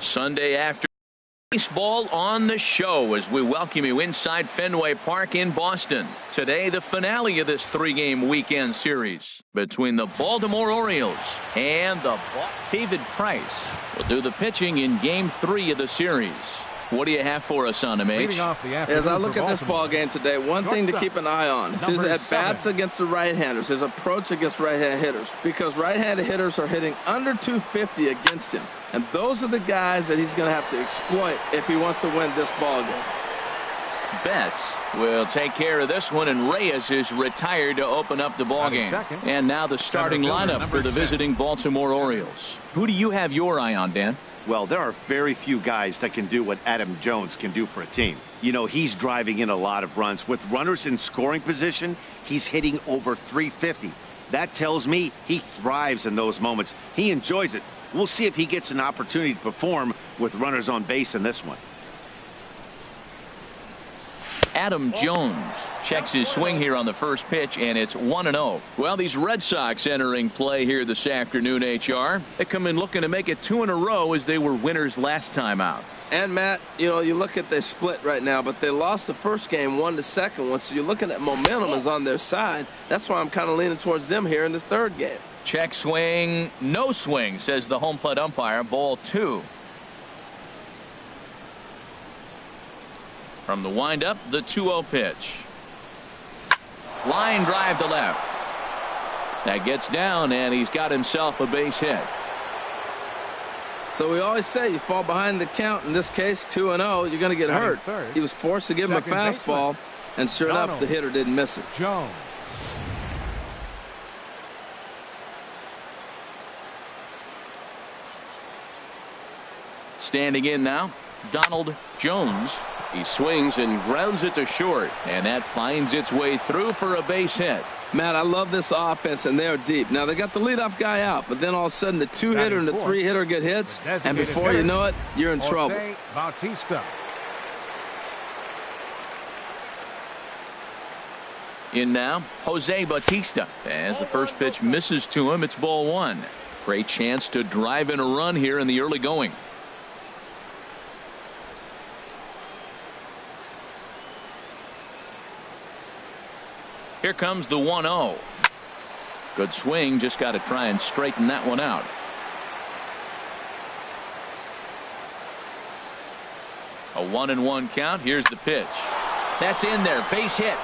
Sunday afternoon baseball on the show as we welcome you inside Fenway Park in Boston. Today, the finale of this three-game weekend series between the Baltimore Orioles and the David Price will do the pitching in Game 3 of the series. What do you have for us on him, H? As I look at this ball game today, one thing to keep an eye on is his at-bats against the right-handers, his approach against right-hand hitters, because right-handed hitters are hitting under 250 against him. And those are the guys that he's going to have to exploit if he wants to win this ball game. Betts will take care of this one, and Reyes is retired to open up the ball game. And now the starting lineup for the visiting Baltimore Orioles. Who do you have your eye on, Dan? Well, there are very few guys that can do what Adam Jones can do for a team. You know, he's driving in a lot of runs. With runners in scoring position, he's hitting over 350. That tells me he thrives in those moments. He enjoys it. We'll see if he gets an opportunity to perform with runners on base in this one. Adam Jones checks his swing here on the first pitch, and it's 1-0. Well, these Red Sox entering play here this afternoon, HR. They come in looking to make it 2 in a row as they were winners last time out. And, Matt, you know, you look at their split right now, but they lost the first game, won the second one, so you're looking at momentum is on their side. That's why I'm kind of leaning towards them here in this third game. Check swing, no swing, says the home plate umpire. Ball 2. From the windup, the 2-0 pitch. Line drive to left. That gets down, and he's got himself a base hit. So we always say you fall behind the count. In this case, 2-0, you're going to get hurt. He was forced to give him a fastball, and sure enough, the hitter didn't miss it. Jones. Standing in now, Donald Jones. He swings and grounds it to short, and that finds its way through for a base hit. Matt, I love this offense, and they're deep. Now, they got the leadoff guy out, but then all of a sudden the 2-hitter and the 3-hitter get hits, and before you know it, you're in trouble. Bautista. In now, Jose Bautista. As the first pitch misses to him, it's ball 1. Great chance to drive in a run here in the early going. Here comes the 1-0. Good swing, just got to try and straighten that one out. A 1-1 count. Here's the pitch. That's in there. Base hit.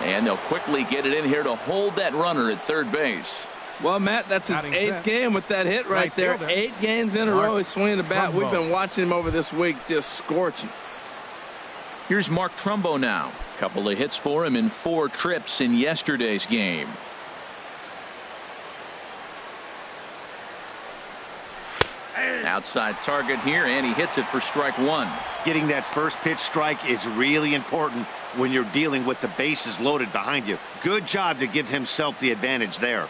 And they'll quickly get it in here to hold that runner at third base. Well, Matt, that's his 8th game with that hit right there. 8 games in a row he's swinging the bat. We've been watching him over this week just scorching. Here's Mark Trumbo now. Couple of hits for him in 4 trips in yesterday's game. Outside target here, and he hits it for strike 1. Getting that first pitch strike is really important when you're dealing with the bases loaded behind you. Good job to give himself the advantage there.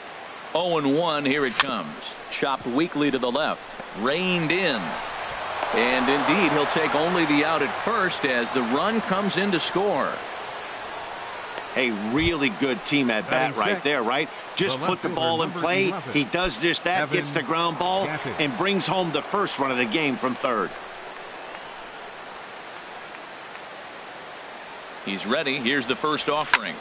0-1, here it comes. Chopped weakly to the left. Reined in. And indeed, he'll take only the out at first as the run comes in to score. A really good team at bat right there, right? Just put the ball in play. He does just that, gets the ground ball, and brings home the first run of the game from third. He's ready. Here's the first offering.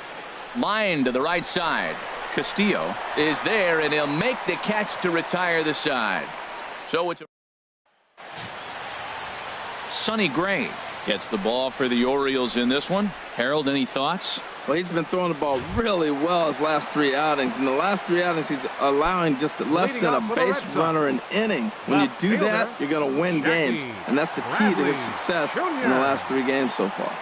Line to the right side. Castillo is there, and he'll make the catch to retire the side. So it's a Sonny Gray gets the ball for the Orioles in this one. Harold, any thoughts? Well, he's been throwing the ball really well his last 3 outings. In the last 3 outings, he's allowing just less than a base runner an inning. When you do that, you're going to win games. And that's the key to his success in the last 3 games so far.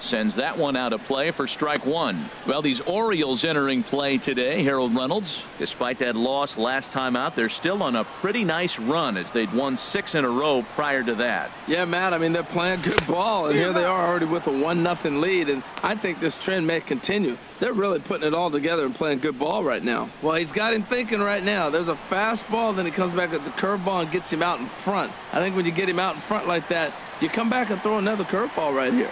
Sends that one out of play for strike 1. Well, these Orioles entering play today, Harold Reynolds, despite that loss last time out, they're still on a pretty nice run as they'd won 6 in a row prior to that. Yeah, Matt, I mean, they're playing good ball, and here they are already with a 1-0 lead, and I think this trend may continue. They're really putting it all together and playing good ball right now. Well, he's got him thinking right now. There's a fastball, then he comes back at the curveball and gets him out in front. I think when you get him out in front like that, you come back and throw another curveball right here.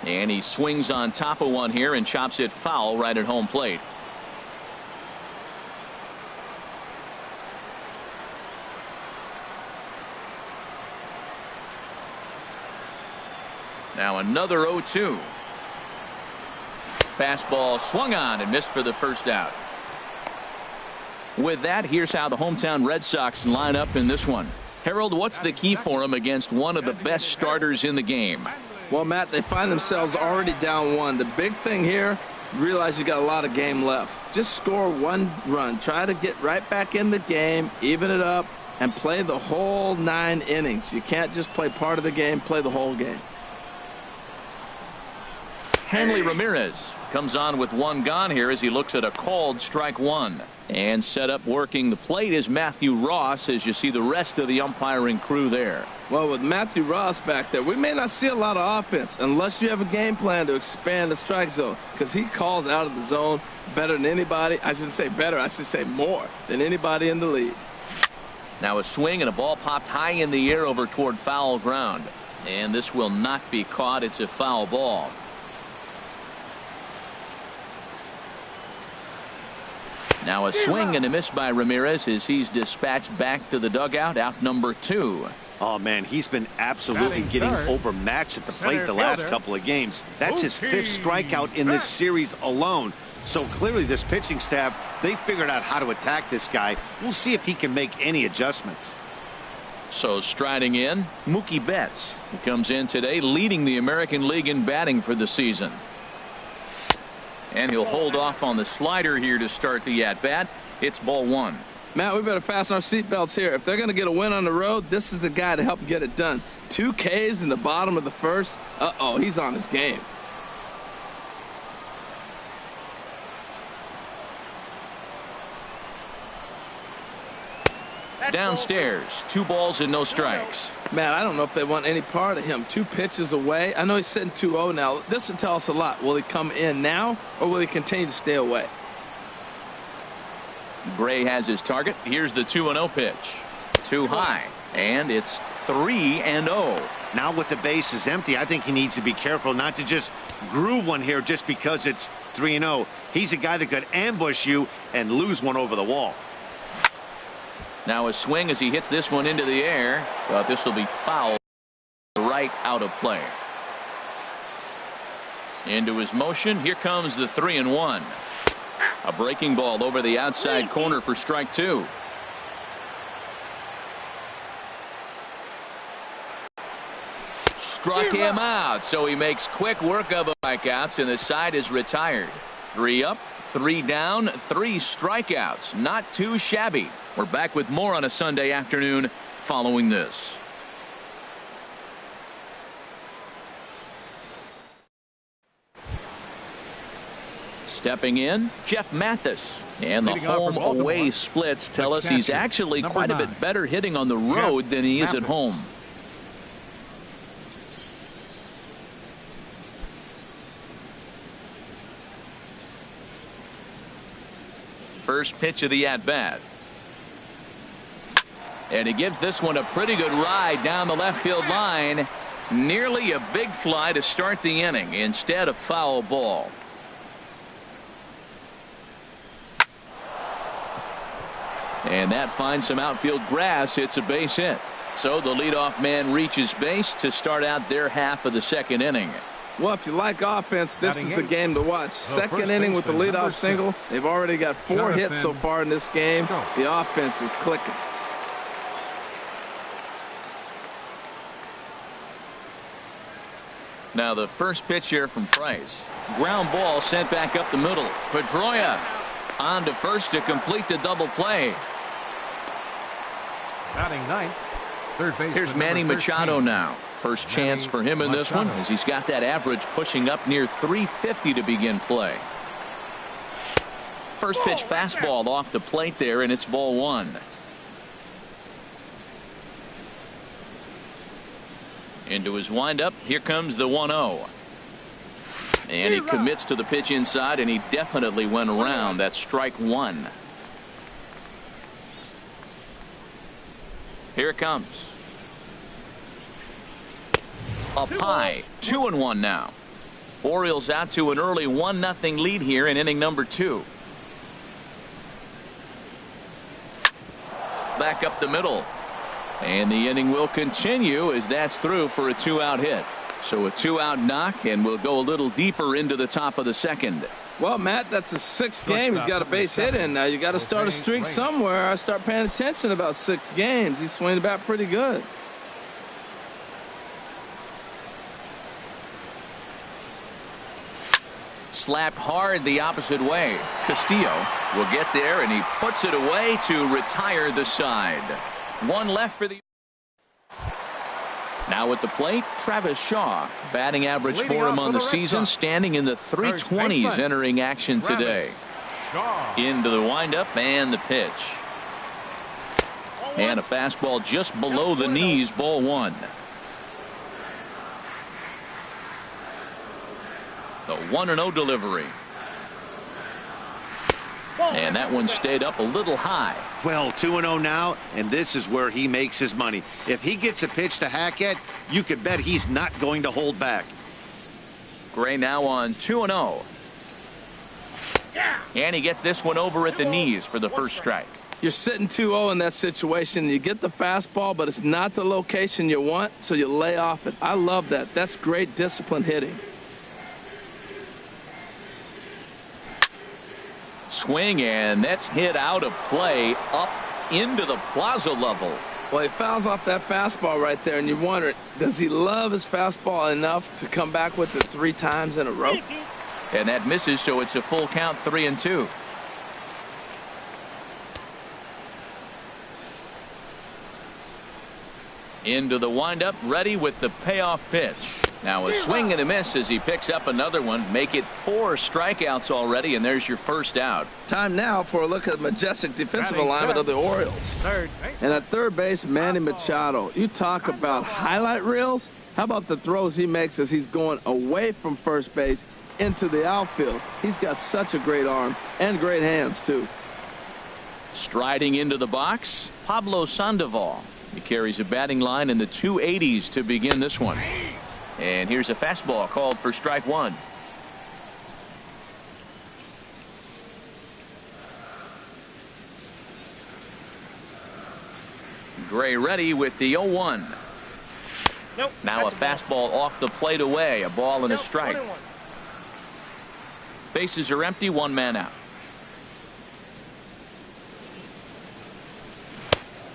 And he swings on top of one here and chops it foul right at home plate. Now another 0-2. Fastball swung on and missed for the first out. With that, here's how the hometown Red Sox line up in this one. Harold, what's the key for them against one of the best starters in the game? Well, Matt, they find themselves already down one. The big thing here, realize you got a lot of game left. Just score one run. Try to get right back in the game, even it up, and play the whole 9 innings. You can't just play part of the game, play the whole game. Hanley Ramirez comes on with one gone here as he looks at a called strike one. And set up working the plate is Matthew Ross as you see the rest of the umpiring crew there. Well, with Matthew Ross back there, we may not see a lot of offense unless you have a game plan to expand the strike zone, because he calls out of the zone better than anybody. I shouldn't say better, I should say more than anybody in the league. Now a swing and a ball popped high in the air over toward foul ground. And this will not be caught. It's a foul ball. Now a swing and a miss by Ramirez as he's dispatched back to the dugout, out number 2. Oh, man, he's been absolutely getting overmatched at the plate the last couple of games. That's his 5th strikeout in this series alone. So clearly this pitching staff, they figured out how to attack this guy. We'll see if he can make any adjustments. So striding in, Mookie Betts. He comes in today leading the American League in batting for the season. And he'll hold off on the slider here to start the at-bat. It's ball 1. Matt, we better fasten our seatbelts here. If they're going to get a win on the road, this is the guy to help get it done. 2 Ks in the bottom of the first. Uh-oh, he's on his game. Downstairs, 2 balls and no strikes. Man, I don't know if they want any part of him. 2 pitches away. I know he's sitting 2-0 now. This will tell us a lot. Will he come in now, or will he continue to stay away? Gray has his target. Here's the 2-0 pitch. Too high, and it's 3-0. Now with the bases empty, I think he needs to be careful not to just groove one here just because it's 3-0. He's a guy that could ambush you and lose one over the wall. Now a swing as he hits this one into the air, but this will be foul right out of play. Into his motion, here comes the 3-1. A breaking ball over the outside corner for strike 2. Struck him out, so he makes quick work of strikeouts, and the side is retired. 3 up, 3 down, 3 strikeouts. Not too shabby. We're back with more on a Sunday afternoon following this. Stepping in, Jeff Mathis. And the home-away splits tell us he's actually quite a bit better hitting on the road than he is at home. First pitch of the at-bat. And he gives this one a pretty good ride down the left field line. Nearly a big fly to start the inning instead of foul ball. And that finds some outfield grass. It's a base hit. So the leadoff man reaches base to start out their half of the second inning. Well, if you like offense, this is the game to watch. Second inning with the leadoff single. They've already got 4 hits so far in this game. The offense is clicking. Now the first pitch here from Price. Ground ball sent back up the middle. Pedroia on to first to complete the double play. Batting 9th, third base. Here's Manny Machado now. First chance for him in this one as he's got that average pushing up near 350 to begin play. First pitch fastball off the plate there, and it's ball 1. Into his windup. Here comes the 1-0. And he commits to the pitch inside, and he definitely went around. That's strike 1. Here it comes. Up high. 2-1 now. Orioles out to an early 1-0 lead here in inning number 2. Back up the middle. And the inning will continue as that's through for a 2-out hit. So a 2-out knock, and we'll go a little deeper into the top of the second. Well, Matt, that's the 6th game he's got a base hit in. Now you got to start a streak somewhere. I start paying attention about 6 games. He's swinging the bat pretty good. Slapped hard the opposite way. Castillo will get there, and he puts it away to retire the side. One left for the. Now at the plate, Travis Shaw. Batting average for him on the season, standing in the 320s, entering action today. Into the windup and the pitch. And a fastball just below the knees, ball 1. The 1-0 delivery. And that one stayed up a little high. Well, 2-0 now, and this is where he makes his money. If he gets a pitch to hack at, you could bet he's not going to hold back. Gray now on 2-0. And he gets this one over at the knees for the first strike. You're sitting 2-0 in that situation. You get the fastball, but it's not the location you want, so you lay off it. I love that. That's great disciplined hitting. Swing, and that's hit out of play up into the plaza level. Well, he fouls off that fastball right there, and you wonder, does he love his fastball enough to come back with it 3 times in a row? And that misses, so it's a full count, 3-2. Into the windup, ready with the payoff pitch. Now a swing and a miss as he picks up another one. Make it 4 strikeouts already, and there's your first out. Time now for a look at the majestic defensive alignment of the Orioles. And at third base, Manny Machado. You talk about highlight reels. How about the throws he makes as he's going away from first base into the outfield? He's got such a great arm and great hands, too. Striding into the box, Pablo Sandoval. He carries a batting line in the 280s to begin this one. And here's a fastball called for strike 1. Gray ready with the 0-1. Nope, now a fastball off the plate away. A ball and a strike. 21. Bases are empty. 1 man out.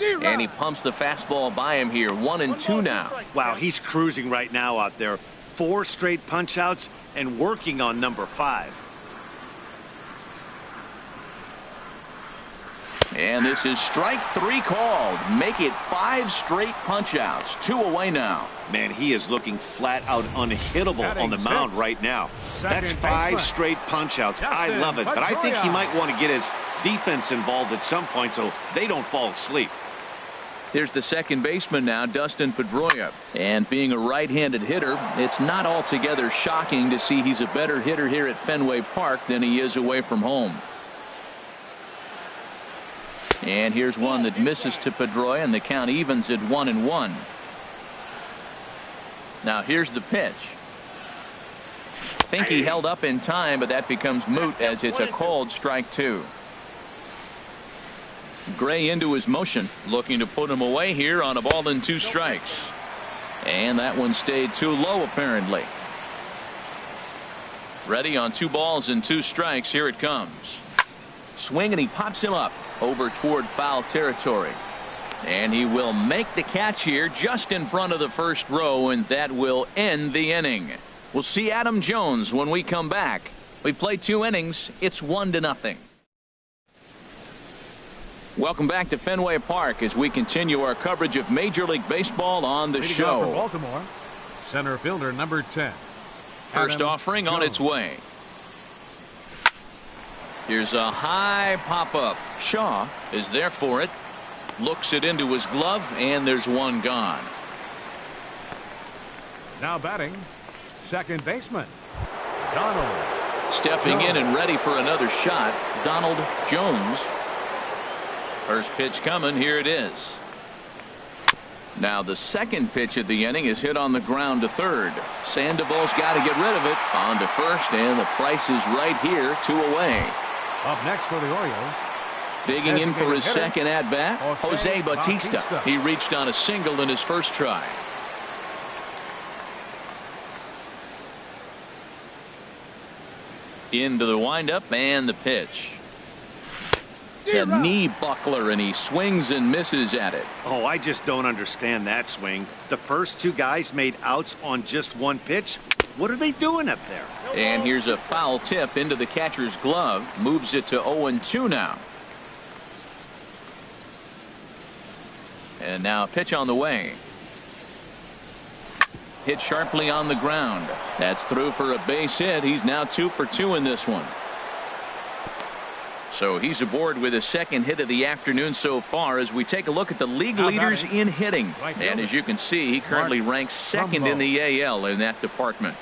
And he pumps the fastball by him here. 1-2 now. Wow, he's cruising right now out there. 4 straight punch outs and working on number 5. And this is strike 3 called. Make it 5 straight punch outs. 2 away now. Man, he is looking flat out unhittable on the mound right now. That's 5 straight punch outs. I love it, but I think he might want to get his defense involved at some point so they don't fall asleep. Here's the second baseman now, Dustin Pedroia. And being a right-handed hitter, it's not altogether shocking to see he's a better hitter here at Fenway Park than he is away from home. And here's one that misses to Pedroia, and the count evens at 1-1. Now here's the pitch. Think he held up in time, but that becomes moot as it's a called strike 2. Gray into his motion, looking to put him away here on a ball and 2 strikes. And that one stayed too low apparently. Ready on 2 balls and 2 strikes. Here it comes. Swing, and he pops him up over toward foul territory. And he will make the catch here just in front of the first row, and that will end the inning. We'll see Adam Jones when we come back. We play 2 innings. It's 1-0. Welcome back to Fenway Park as we continue our coverage of Major League Baseball on the show. For Baltimore, center fielder number 10. First Adam offering Jones. on its way. Here's a high pop-up. Shaw is there for it. Looks it into his glove, and there's one gone. Now batting, second baseman, Donald. Stepping in and ready for another shot, Donald Jones. First pitch coming. Here it is. Now the second pitch of the inning is hit on the ground to third. Sandoval's got to get rid of it. On to first, and the price is right here, 2 away. Up next for the Orioles. Digging in for his hitter, second at-bat, Jose Bautista. He reached on a single in his first try. Into the windup and the pitch. The knee buckler, and he swings and misses at it. Oh, I just don't understand that swing. The first 2 guys made outs on just 1 pitch. What are they doing up there? And here's a foul tip into the catcher's glove. Moves it to 0-2 now. And now a pitch on the way. Hit sharply on the ground. That's through for a base hit. He's now 2 for 2 in this one. So he's aboard with his second hit of the afternoon so far as we take a look at the league leaders in hitting. And as you can see, he currently ranks second in the AL in that department.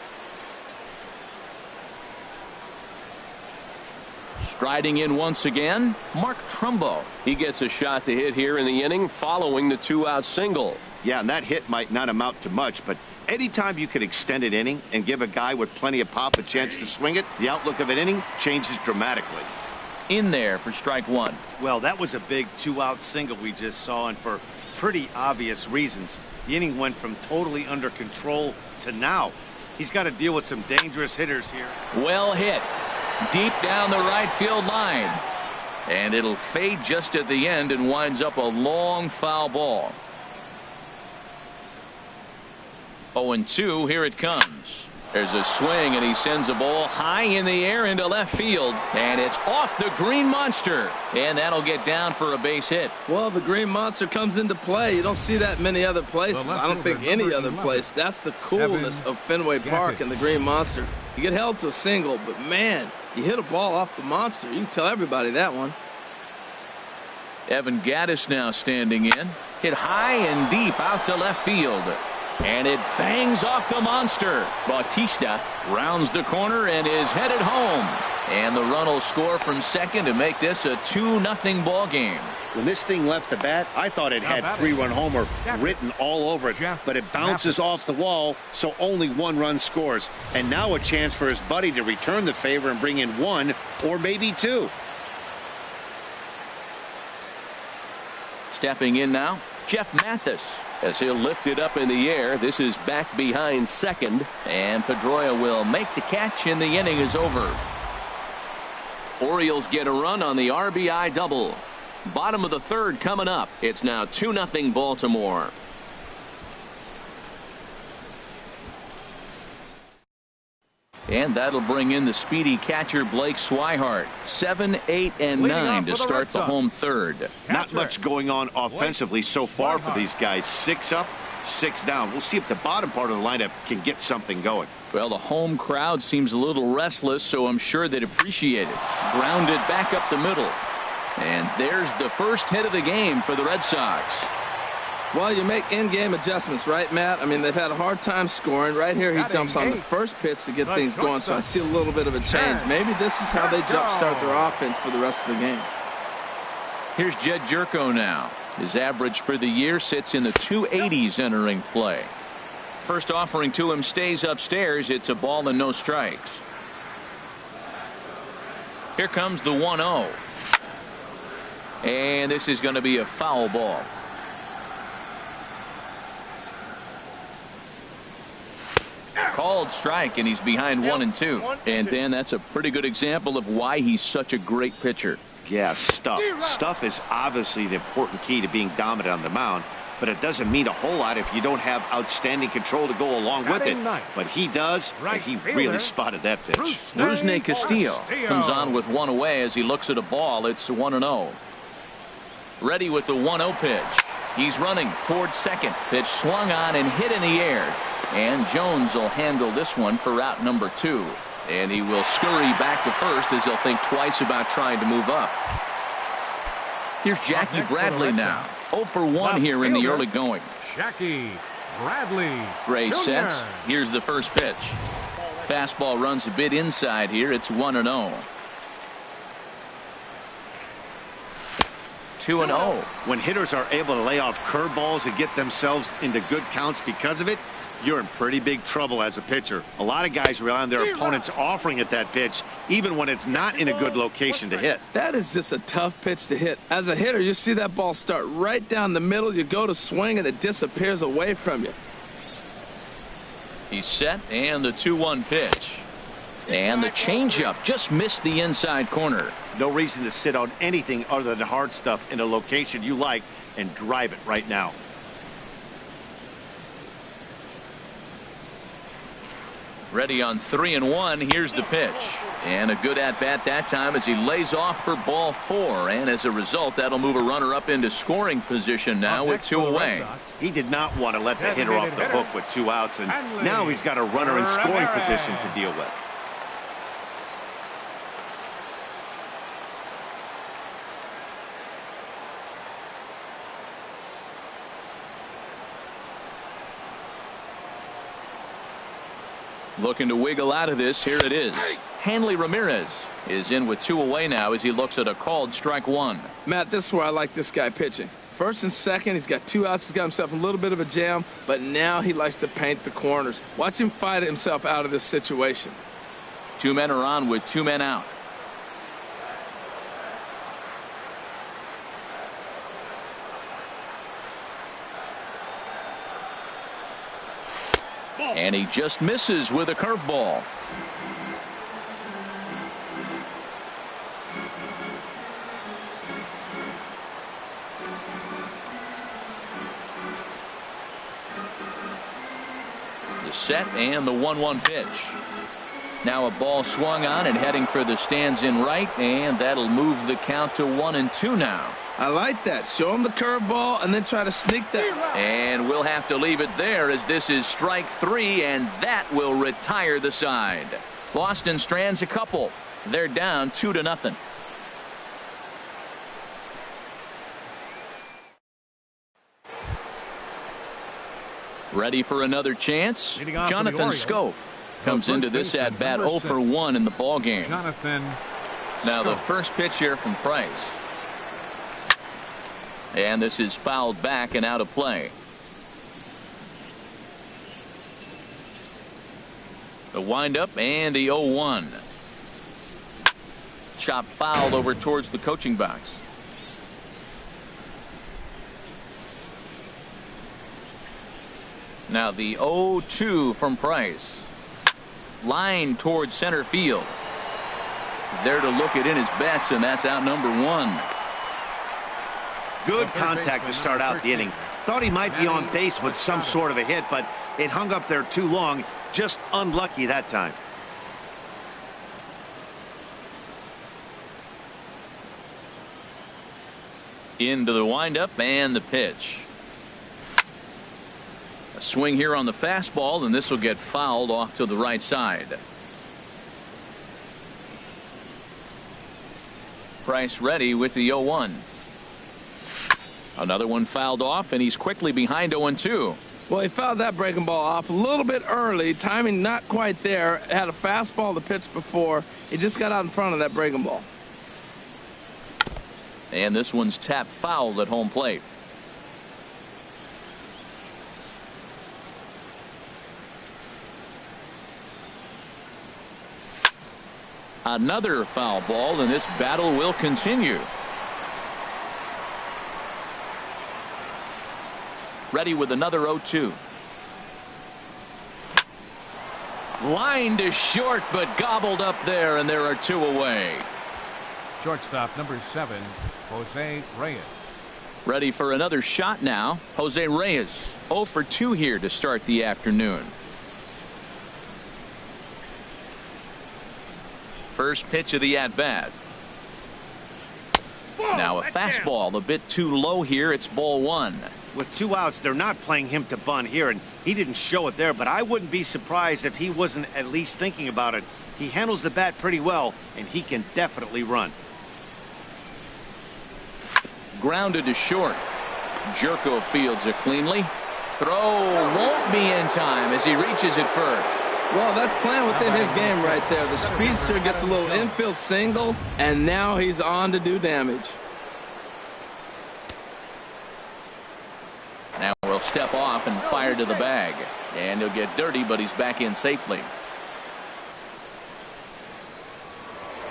Striding in once again, Mark Trumbo. He gets a shot to hit here in the inning following the 2-out single. Yeah, and that hit might not amount to much, but anytime you can extend an inning and give a guy with plenty of pop a chance to swing it, the outlook of an inning changes dramatically. In there for strike 1. Well, that was a big 2-out single we just saw, and for pretty obvious reasons. The inning went from totally under control to now. He's got to deal with some dangerous hitters here. Well hit. Deep down the right field line. And it'll fade just at the end and winds up a long foul ball. 0-2, here it comes. There's a swing, and he sends a ball high in the air into left field, and it's off the Green Monster, and that'll get down for a base hit. Well, the Green Monster comes into play. You don't see that many other places. I don't think any other place. That's the coolness of Fenway Park and the Green Monster. You get held to a single, but man, you hit a ball off the Monster. You can tell everybody that one. Evan Gattis now standing in. Hit high and deep out to left field. And it bangs off the Monster. Bautista rounds the corner and is headed home. And the run will score from second to make this a 2-0 ball game. When this thing left the bat, I thought it had 3-run homer written all over it, but it bounces off the wall, so only 1 run scores. And now a chance for his buddy to return the favor and bring in 1 or maybe 2. Stepping in now, Jeff Mathis, as he'll lift it up in the air. This is back behind second, and Pedroia will make the catch, and the inning is over. Orioles get a run on the RBI double. Bottom of the third coming up. It's now 2-0 Baltimore. And that'll bring in the speedy catcher Blake Swihart. 7, 8, and 9 to start the home third. Not much going on offensively so far for these guys. 6 up, 6 down. We'll see if the bottom part of the lineup can get something going. Well, the home crowd seems a little restless, so I'm sure they'd appreciate it. Grounded back up the middle. And there's the first hit of the game for the Red Sox. Well, you make in-game adjustments, right, Matt? I mean, they've had a hard time scoring. Right here, he jumps on the first pitch to get things going, so I see a little bit of a change. Maybe this is how they jumpstart their offense for the rest of the game. Here's Jed Jerko now. His average for the year sits in the 280s entering play. First offering to him stays upstairs. It's a ball and no strikes. Here comes the 1-0. And this is going to be a foul ball. Called strike, and he's behind 1-2. And Dan, that's a pretty good example of why he's such a great pitcher. Yeah, stuff. Stuff is obviously the important key to being dominant on the mound, but it doesn't mean a whole lot if you don't have outstanding control to go along with it. But he does, and he really spotted that pitch. Rusney Castillo comes on with 1 away as he looks at a ball. It's 1-0. Ready with the 1-0 pitch. He's running towards second. Pitch swung on and hit in the air. And Jones will handle this one for out number 2. And he will scurry back to first as he'll think twice about trying to move up. Here's Jackie Bradley now. 0 for 1 here in the early going. Jackie Bradley. Gray sets. Here's the first pitch. Fastball runs a bit inside here. It's 1-0. 2-0. When hitters are able to lay off curveballs and get themselves into good counts because of it, you're in pretty big trouble as a pitcher. A lot of guys rely on their opponents offering at that pitch, even when it's not in a good location to hit. That is just a tough pitch to hit. As a hitter, you see that ball start right down the middle. You go to swing, and it disappears away from you. He's set, and the 2-1 pitch. And the changeup just missed the inside corner. No reason to sit on anything other than hard stuff in a location you like and drive it right now. Ready on 3-1. Here's the pitch. And a good at-bat that time as he lays off for ball 4. And as a result, that'll move a runner up into scoring position now with 2 away. He did not want to let the hitter off the hook with 2 outs, and now he's got a runner in scoring position to deal with. Looking to wiggle out of this. Here it is. Hanley Ramirez is in with 2 away now as he looks at a called strike 1. Matt, this is where I like this guy pitching. First and second, he's got 2 outs. He's got himself a little bit of a jam, but now he likes to paint the corners. Watch him fight himself out of this situation. 2 men are on with 2 men out. And he just misses with a curveball. The set and the 1-1 pitch. Now a ball swung on and heading for the stands in right, and that'll move the count to 1-2 now. I like that. Show him the curveball and then try to sneak that. And we'll have to leave it there as this is strike 3, and that will retire the side. Boston strands a couple. They're down 2-0. Ready for another chance? Jonathan Scope comes into this at bat 0 for 1 in the ball game. Now the first pitch here from Price. And this is fouled back and out of play. The windup and the 0-1. Chop fouled over towards the coaching box. Now the 0-2 from Price. Line towards center field. There to look it in his bets, and that's out number 1. Good contact to start out the inning. Thought he might be on base with some sort of a hit, but it hung up there too long. Just unlucky that time. Into the windup and the pitch. A swing here on the fastball, and this will get fouled off to the right side. Price ready with the 0-1. Another one fouled off, and he's quickly behind 0-2. Well, he fouled that breaking ball off a little bit early. Timing not quite there. Had a fastball to pitch before. He just got out in front of that breaking ball. And this one's tapped foul at home plate. Another foul ball, and this battle will continue. Ready with another 0-2. Line to short, but gobbled up there, and there are 2 away. Shortstop number 7, Jose Reyes. Ready for another shot now. Jose Reyes 0 for 2 here to start the afternoon. First pitch of the at-bat. Now a fastball a bit too low here. It's ball 1. With 2 outs, they're not playing him to bunt here, and he didn't show it there, but I wouldn't be surprised if he wasn't at least thinking about it. He handles the bat pretty well, and he can definitely run. Grounded to short. Jerko fields it cleanly. Throw won't be in time as he reaches it first. Well, that's playing within his game right there. The speedster gets a little infield single, and now he's on to do damage. will step off and fire to the bag. And he'll get dirty, but he's back in safely.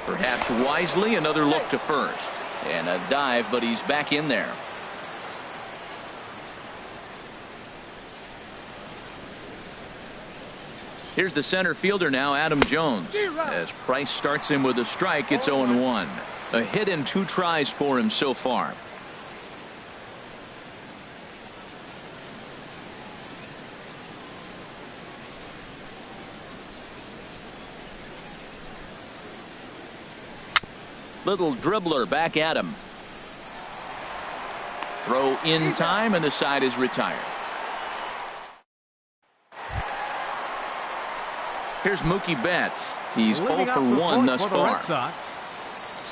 Perhaps wisely, another look to first. And a dive, but he's back in there. Here's the center fielder now, Adam Jones. As Price starts him with a strike, it's 0-1. A hit in 2 tries for him so far. Little dribbler back at him. Throw in time, and the side is retired. Here's Mookie Betts. He's 0 for 1 thus far.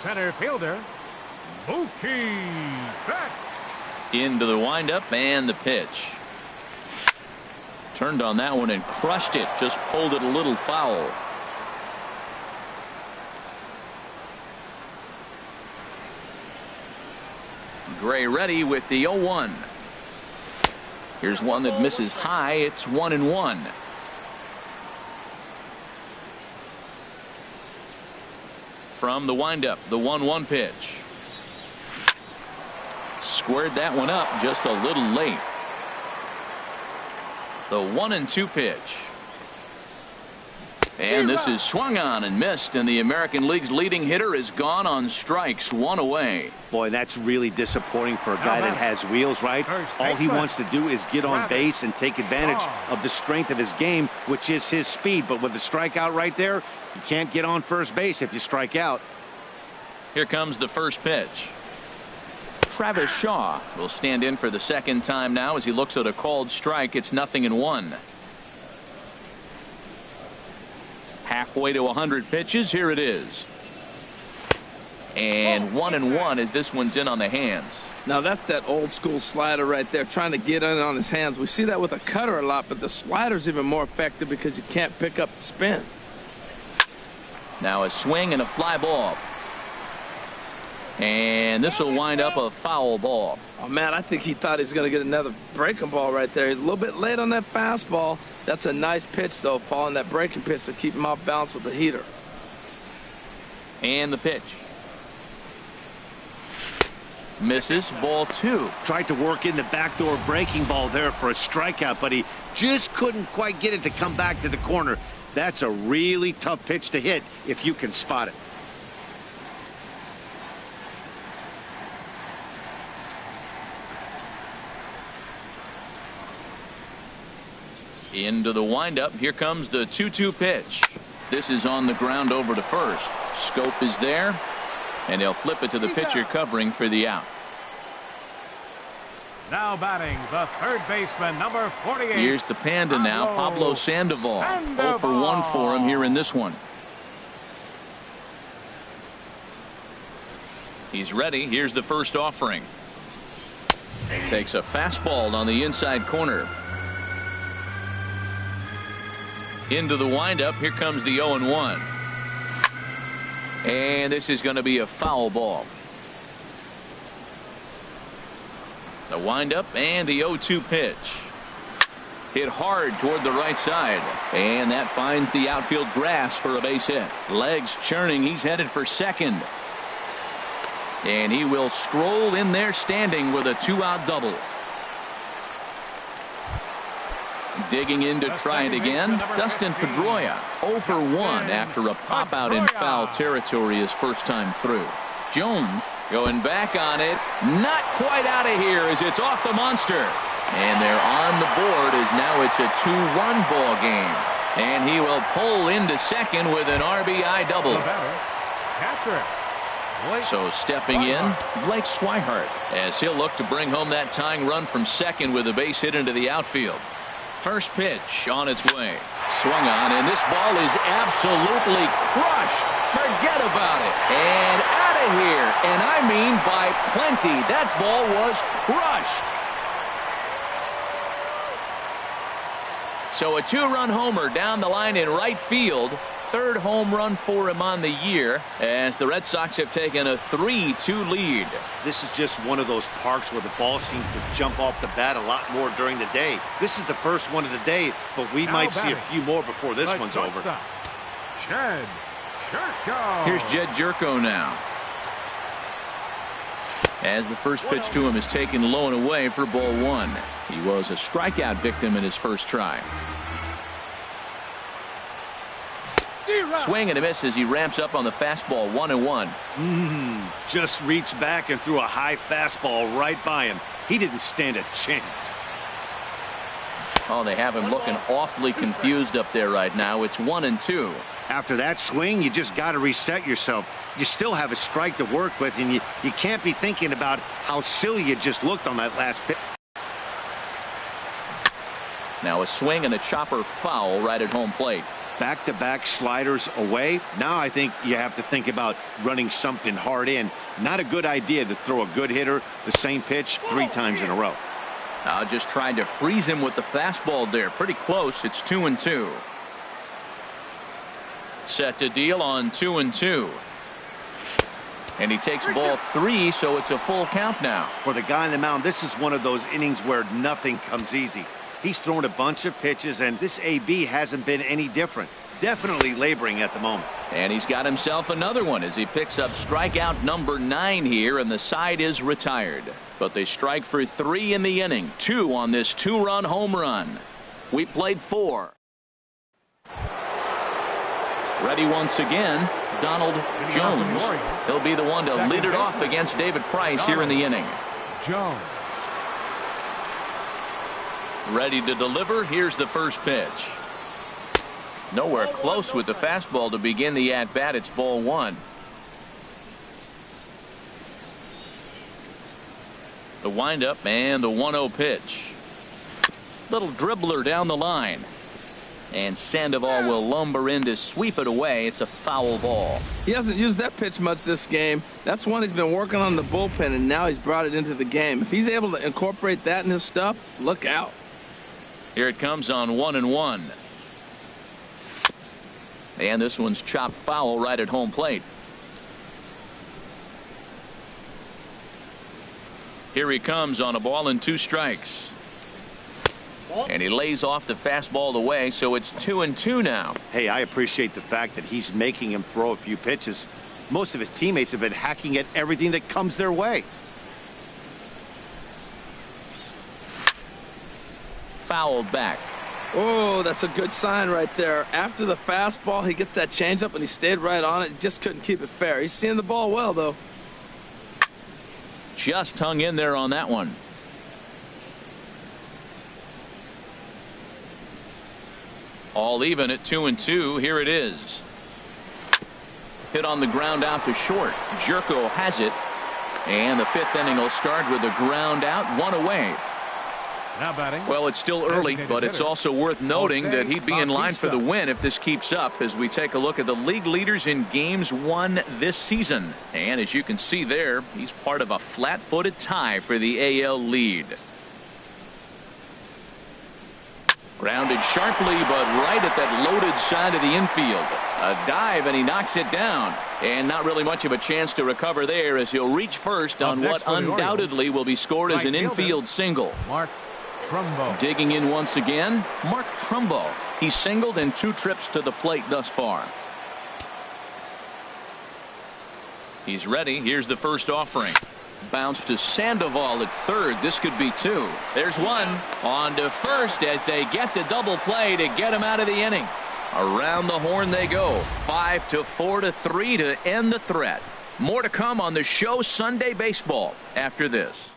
Center fielder, Mookie Betts. Into the windup and the pitch. Turned on that one and crushed it. Just pulled it a little foul. Gray ready with the 0-1. Here's one that misses high. It's 1-1. From the windup, the 1-1 pitch. Squared that one up just a little late. The 1-2 pitch. And this is swung on and missed, and the American League's leading hitter is gone on strikes, 1 away. Boy, that's really disappointing for a guy that has wheels, right? All he wants to do is get on base and take advantage of the strength of his game, which is his speed. But with the strikeout right there, you can't get on first base if you strike out. Here comes the first pitch. Travis Shaw will stand in for the second time now as he looks at a called strike. It's 0-1. Halfway to 100 pitches. Here it is. And 1-1 as this one's in on the hands. Now that's that old school slider right there, trying to get in on his hands. We see that with a cutter a lot, but the slider's even more effective because you can't pick up the spin. Now a swing and a fly ball. And this will wind up a foul ball. Oh, man, I think he thought he was going to get another breaking ball right there. He's a little bit late on that fastball. That's a nice pitch, though, following that breaking pitch to keep him off balance with the heater. And the pitch. Misses, ball 2. Tried to work in the backdoor breaking ball there for a strikeout, but he just couldn't quite get it to come back to the corner. That's a really tough pitch to hit if you can spot it. Into the windup. Here comes the 2-2 pitch. This is on the ground over to first. Scope is there, and they'll flip it to the pitcher covering for the out. Now batting, the third baseman, number 48. Here's the Panda now, Pablo Sandoval. 0 for 1 for him here in this one. He's ready. Here's the first offering. Takes a fastball on the inside corner. Into the windup. Here comes the 0-1. And this is going to be a foul ball. The windup and the 0-2 pitch. Hit hard toward the right side. And that finds the outfield grass for a base hit. Legs churning. He's headed for second. And he will stroll in there standing with a 2-out double. Digging in to try it again. Dustin Pedroia 0 for 1 after a pop out in foul territory his first time through. Jones going back on it. Not quite out of here as it's off the monster. And they're on the board as now it's a 2-1 ball game. And he will pull into second with an RBI double. So stepping in, Blake Swihart as he'll look to bring home that tying run from second with a base hit into the outfield. First pitch on its way. Swung on, and this ball is absolutely crushed. Forget about it. And out of here. And I mean by plenty. That ball was crushed. So a 2-run homer down the line in right field. third home run for him on the year as the Red Sox have taken a 3-2 lead. This is just one of those parks where the ball seems to jump off the bat a lot more during the day. This is the first one of the day, but we might see a few more before this one's over. Jed Jerko. Here's Jed Jerko now, as the first pitch to him is taken low and away for ball one. He was a strikeout victim in his first try. Swing and a miss as he ramps up on the fastball. 1-1. Just reached back and threw a high fastball right by him. He didn't stand a chance. Oh, they have him looking awfully confused up there right now. It's 1-2. After that swing, you just got to reset yourself. You still have a strike to work with, and you can't be thinking about how silly you just looked on that last pitch. Now a swing and a chopper foul right at home plate. Back-to-back sliders away. Now I think you have to think about running something hard in. Not a good idea to throw a good hitter the same pitch 3 times in a row. Just trying to freeze him with the fastball there. Pretty close. It's 2-2. Set to deal on 2-2. And he takes ball 3, so it's a full count now. For the guy on the mound, this is one of those innings where nothing comes easy. He's thrown a bunch of pitches, and this AB hasn't been any different. Definitely laboring at the moment. And he's got himself another one as he picks up strikeout number 9 here, and the side is retired. But they strike for 3 in the inning. 2 on this 2-run home run. We played 4. Ready once again, Donald Jones. He'll be the one to lead it off against David Price here in the inning. Jones. Ready to deliver. Here's the first pitch. Nowhere close with the fastball to begin the at-bat. It's ball 1. The windup and the 1-0 pitch. Little dribbler down the line. And Sandoval will lumber in to sweep it away. It's a foul ball. He hasn't used that pitch much this game. That's one he's been working on the bullpen, and now he's brought it into the game. If he's able to incorporate that in his stuff, look out. Here it comes on 1-1. And this one's chopped foul right at home plate. Here he comes on a ball and 2 strikes. And he lays off the fastball away, so it's 2-2 now. Hey, I appreciate the fact that he's making him throw a few pitches. Most of his teammates have been hacking at everything that comes their way. Fouled back. Oh, that's a good sign right there. After the fastball, he gets that changeup, and he stayed right on it. He just couldn't keep it fair. He's seeing the ball well, though. Just hung in there on that one. All even at 2-2. Here it is. Hit on the ground out to short. Jerko has it. And the 5th inning will start with a ground out, 1 away. Now batting. Well, it's still early, but it's also worth noting that he'd be in line for the win if this keeps up as we take a look at the league leaders in games won this season. And as you can see there, he's part of a flat-footed tie for the AL lead. Grounded sharply, but right at that loaded side of the infield. A dive, and he knocks it down. And not really much of a chance to recover there as he'll reach first on what undoubtedly will be scored as an infield single. Mark Trumbo. Digging in once again, Mark Trumbo. He's singled in 2 trips to the plate thus far. He's ready. Here's the first offering. Bounce to Sandoval at third. This could be 2. There's 1. On to first as they get the double play to get him out of the inning. Around the horn they go. 5-4-3 to end the threat. More to come on the show Sunday Baseball after this.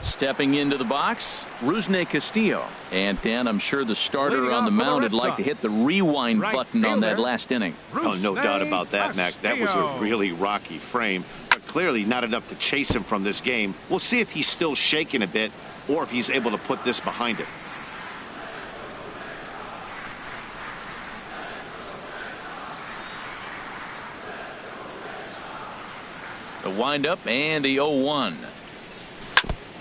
Stepping into the box, Rusney Castillo. And Dan, I'm sure the starter on the mound would like to hit the rewind button on that last inning. Oh, no doubt about that, Mac. That was a really rocky frame, but clearly not enough to chase him from this game. We'll see if he's still shaking a bit or if he's able to put this behind him. The windup and the 0-1.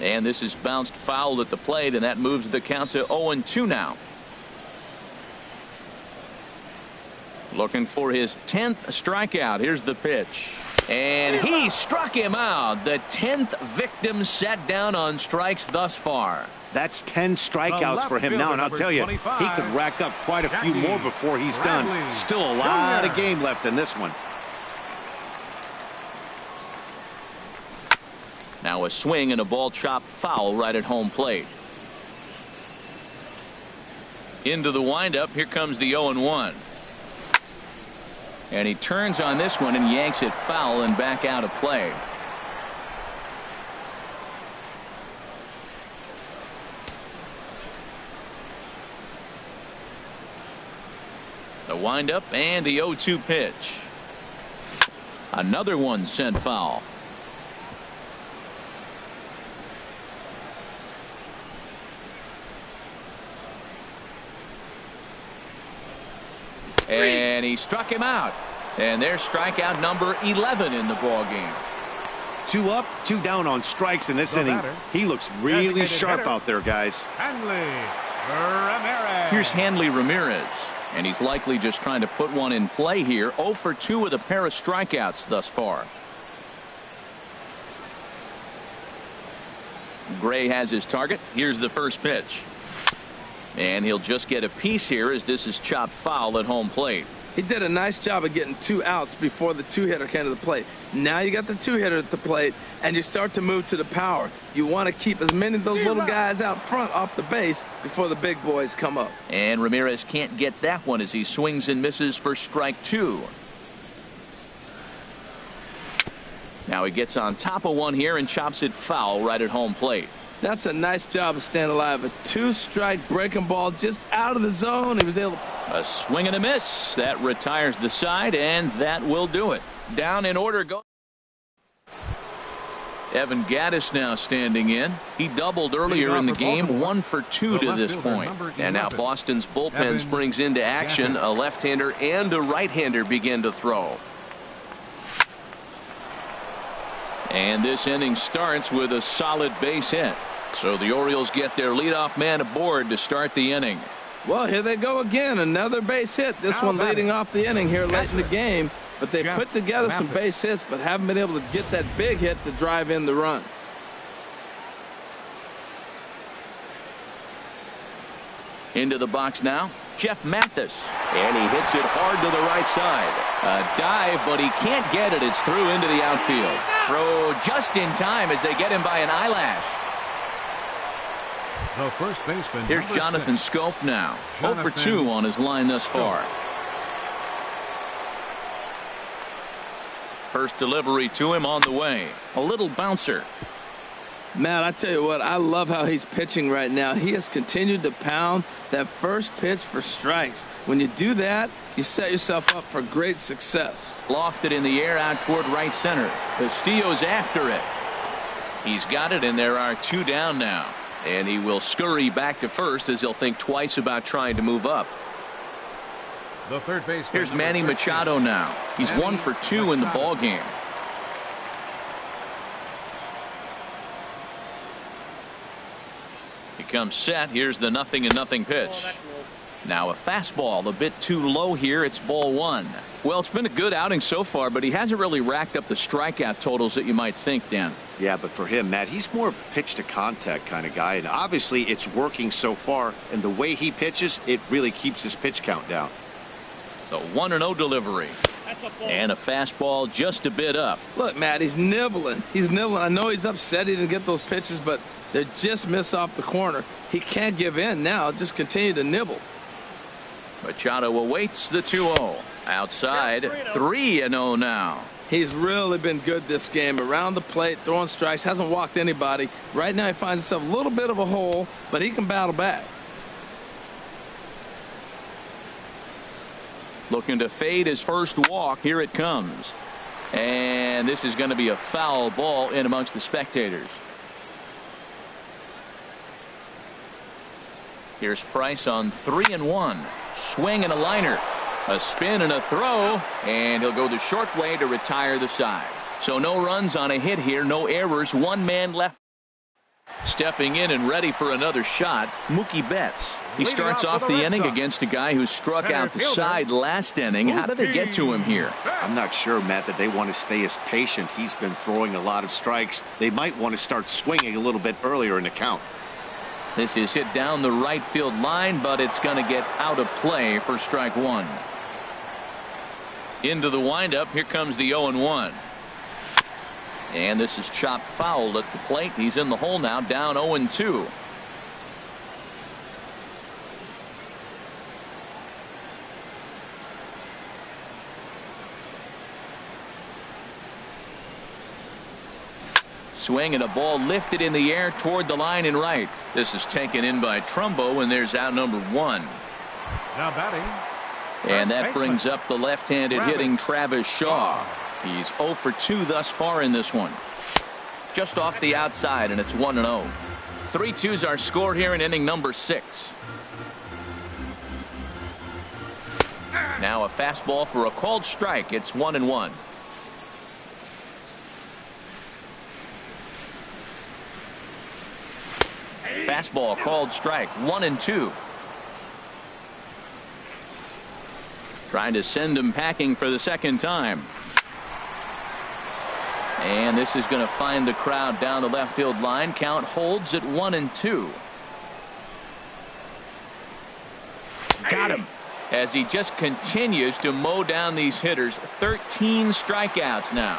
And this is bounced foul at the plate, and that moves the count to 0-2 now. Looking for his 10th strikeout. Here's the pitch. And he struck him out. The 10th victim set down on strikes thus far. That's 10 strikeouts for him now, and I'll tell you, he could rack up quite a few more before he's done. Still a lot of game left in this one. Now a swing and a ball chopped foul right at home plate. Into the windup. Here comes the 0-1. And he turns on this one and yanks it foul and back out of play. The windup and the 0-2 pitch. Another one sent foul. And he struck him out. And there's strikeout number 11 in the ball game. 2 up, 2 down on strikes in this inning. He looks really sharp out there, guys. Hanley Ramirez. Here's Hanley Ramirez. And he's likely just trying to put one in play here. 0 for 2 with a pair of strikeouts thus far. Gray has his target. Here's the first pitch. And he'll just get a piece here as this is chopped foul at home plate. He did a nice job of getting 2 outs before the 2-hitter came to the plate. Now you got the 2-hitter at the plate, and you start to move to the power. You want to keep as many of those little guys out front off the base before the big boys come up. And Ramirez can't get that one as he swings and misses for strike 2. Now he gets on top of one here and chops it foul right at home plate. That's a nice job of staying alive. A 2-strike breaking ball just out of the zone. He was able to... A swing and a miss. That retires the side, and that will do it. Down in order go. Evan Gattis now standing in. He doubled earlier in the game. 1 for 2 to this point. And now Boston's bullpen springs into action. A left-hander and a right-hander begin to throw. And this inning starts with a solid base hit. So the Orioles get their leadoff man aboard to start the inning. Well, here they go again. Another base hit. This one leading off the inning here late in the game. But they put together some base hits, but haven't been able to get that big hit to drive in the run. Into the box now, Jeff Mathis. And he hits it hard to the right side. A dive, but he can't get it. It's through into the outfield. Throw just in time as they get him by an eyelash. The first baseman. Here's Jonathan Scope now. 0 for 2 on his line thus far. First delivery to him on the way. A little bouncer. Matt, I tell you what, I love how he's pitching right now. He has continued to pound that first pitch for strikes. When you do that, you set yourself up for great success. Lofted in the air out toward right center. Castillo's after it. He's got it, and there are 2 down now. And he will scurry back to first as he'll think twice about trying to move up. The third base. Here's Manny Machado now. He's 1 for 2 in the ball game. He comes set. Here's the 0-0 pitch. Now a fastball a bit too low here. It's ball 1. Well, it's been a good outing so far, but he hasn't really racked up the strikeout totals that you might think, Dan. Yeah, but for him, Matt, he's more of a pitch to contact kind of guy, and obviously it's working so far, and the way he pitches, it really keeps his pitch count down. The 1-0 delivery. And a fastball just a bit up. Look, Matt, he's nibbling. He's nibbling. I know he's upset he didn't get those pitches, but they just miss off the corner. He can't give in now. Just continue to nibble. Machado awaits the 2-0. Outside, 3-0 now. He's really been good this game. Around the plate, throwing strikes, hasn't walked anybody. Right now he finds himself a little bit of a hole, but he can battle back. Looking to fade his first walk. Here it comes. And this is going to be a foul ball in amongst the spectators. Here's Price on 3-1. Swing and a liner. A spin and a throw. And he'll go the short way to retire the side. So no runs on a hit here. No errors. 1 man left. Stepping in and ready for another shot, Mookie Betts. He starts off the inning against a guy who struck out the side last inning. How did they get to him here? I'm not sure, Matt, that they want to stay as patient. He's been throwing a lot of strikes. They might want to start swinging a little bit earlier in the count. This is hit down the right field line, but it's going to get out of play for strike one. Into the windup. Here comes the 0-1. And this is chopped foul at the plate. He's in the hole now, down 0-2. Swing and a ball lifted in the air toward the line and right. This is taken in by Trumbo, and there's out number one. Now batting. And that brings up the left-handed hitting Travis Shaw. He's 0 for 2 thus far in this one. Just off the outside, and it's 1-0. 3-2s are scored here in inning number 6. Now a fastball for a called strike. It's 1-1. Fastball called strike. 1-2. Trying to send him packing for the second time. And this is going to find the crowd down the left field line. Count holds at 1-2. Got him. As he just continues to mow down these hitters. 13 strikeouts now.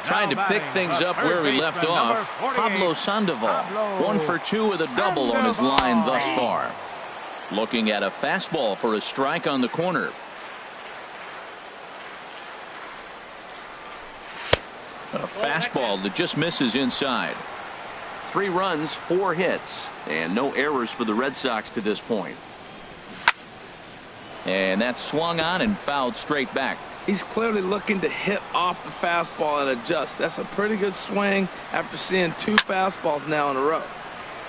Trying to pick things up where he left off. Pablo Sandoval. 1 for 2 with a double on his line thus far. Looking at a fastball for a strike on the corner. A fastball that just misses inside. 3 runs, 4 hits, and no errors for the Red Sox to this point. And that swung on and fouled straight back. He's clearly looking to hit off the fastball and adjust. That's a pretty good swing after seeing 2 fastballs now in a row.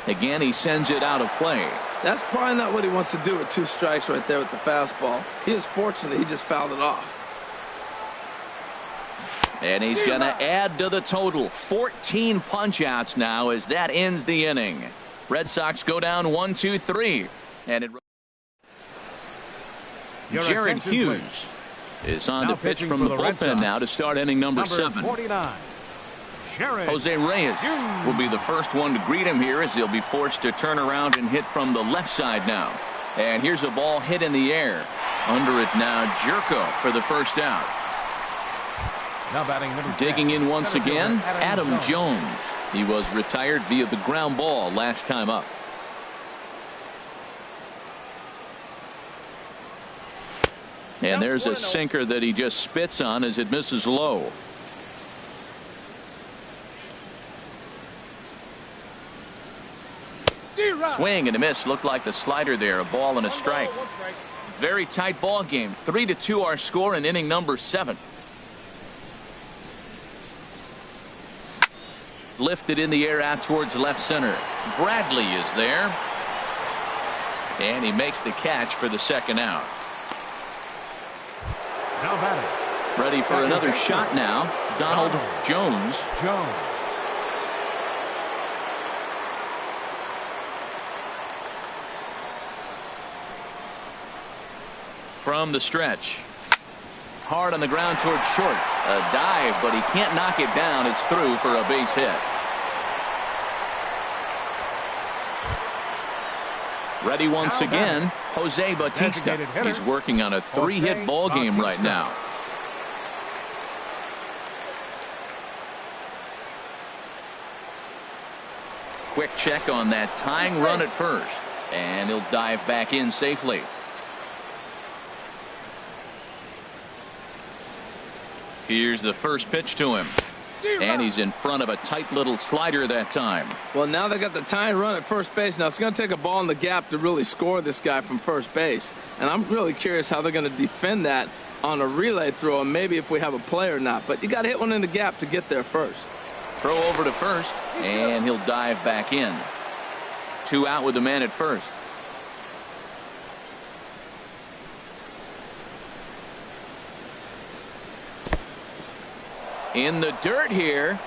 Again, he sends it out of play. That's probably not what he wants to do with 2 strikes right there with the fastball. He is fortunate he just fouled it off. And he's going to add to the total. 14 punch-outs now as that ends the inning. Red Sox go down 1-2-3. And it Jared Hughes is on to pitch from the bullpen now to start inning number 7. 49. Jose Reyes will be the first one to greet him here as he'll be forced to turn around and hit from the left side now. And here's a ball hit in the air. Under it now, Jerko for the first out. Now batting number 10. Digging in once again, Adam Jones. He was retired via the ground ball last time up. And there's a sinker that he just spits on as it misses low. Swing and a miss. Looked like the slider there. A ball and a strike. Very tight ball game. 3-2 our score in inning number 7. Lifted in the air out towards left center. Bradley is there. And he makes the catch for the second out. Now batting. Ready for another shot now. Donald Jones. From the stretch. Hard on the ground towards short. A dive, but he can't knock it down. It's through for a base hit. Ready once again, Jose Bautista. He's working on a 3-hit ball game right now. Quick check on that tying run at first, and he'll dive back in safely. Here's the first pitch to him. And he's in front of a tight little slider that time. Well, now they got the tying run at first base. Now it's going to take a ball in the gap to really score this guy from first base. And I'm really curious how they're going to defend that on a relay throw, and maybe if we have a play or not. But you got to hit one in the gap to get there first. Throw over to first, and he'll dive back in. 2 out with the man at first. In the dirt here.